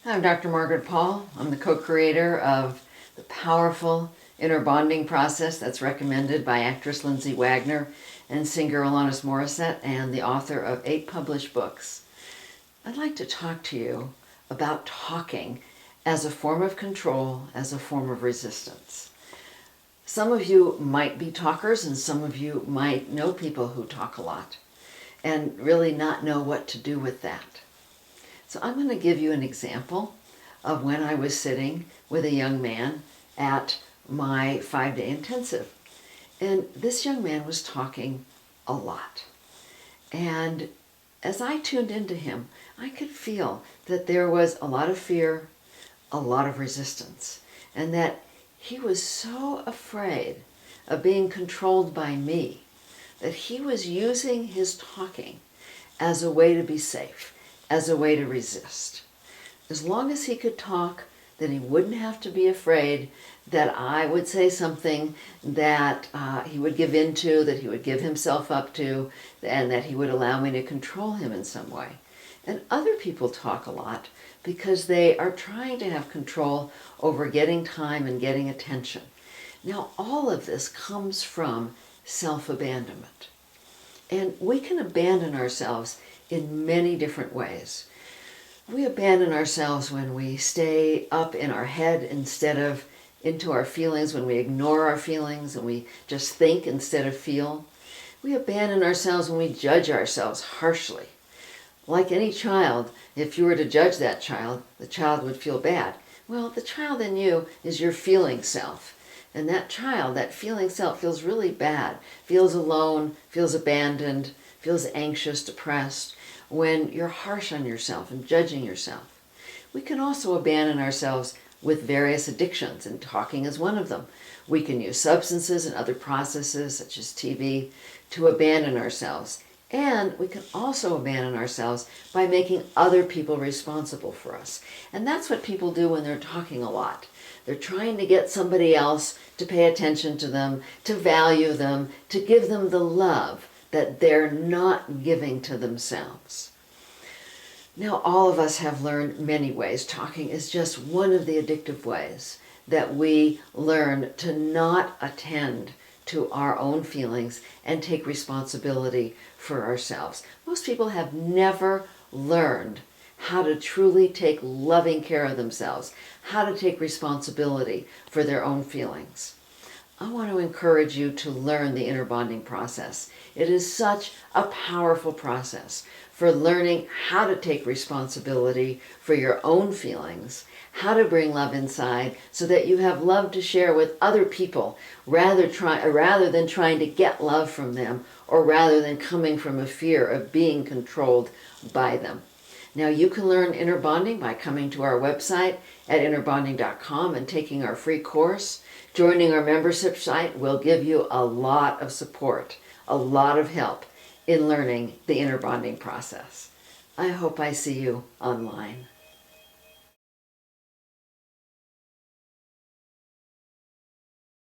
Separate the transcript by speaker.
Speaker 1: I'm Dr. Margaret Paul. I'm the co-creator of the powerful inner bonding process that's recommended by actress Lindsay Wagner and singer Alanis Morissette, and the author of 8 published books. I'd like to talk to you about talking as a form of control, as a form of resistance. Some of you might be talkers, and some of you might know people who talk a lot and really not know what to do with that. So I'm going to give you an example of when I was sitting with a young man at my 5-day intensive. And this young man was talking a lot. And as I tuned into him, I could feel that there was a lot of fear, a lot of resistance, and that he was so afraid of being controlled by me that he was using his talking as a way to be safe, as a way to resist. As long as he could talk, then he wouldn't have to be afraid that I would say something that he would give into, that he would give himself up to, and that he would allow me to control him in some way. And other people talk a lot because they are trying to have control over getting time and getting attention. Now, all of this comes from self-abandonment. And we can abandon ourselves in many different ways. We abandon ourselves when we stay up in our head instead of into our feelings, when we ignore our feelings and we just think instead of feel. We abandon ourselves when we judge ourselves harshly. Like any child, if you were to judge that child, the child would feel bad. Well, the child in you is your feeling self. And that child, that feeling self, feels really bad, feels alone, feels abandoned, feels anxious, depressed, when you're harsh on yourself and judging yourself. We can also abandon ourselves with various addictions, and talking is one of them. We can use substances and other processes, such as TV, to abandon ourselves. And we can also abandon ourselves by making other people responsible for us. And that's what people do when they're talking a lot. They're trying to get somebody else to pay attention to them, to value them, to give them the love that they're not giving to themselves. Now, all of us have learned many ways. Talking is just one of the addictive ways that we learn to not attend to our own feelings and take responsibility for ourselves. Most people have never learned how to truly take loving care of themselves, how to take responsibility for their own feelings. I want to encourage you to learn the inner bonding process. It is such a powerful process for learning how to take responsibility for your own feelings, how to bring love inside so that you have love to share with other people rather than trying to get love from them, or rather than coming from a fear of being controlled by them. Now, you can learn inner bonding by coming to our website at innerbonding.com and taking our free course. Joining our membership site will give you a lot of support, a lot of help in learning the inner bonding process. I hope I see you online.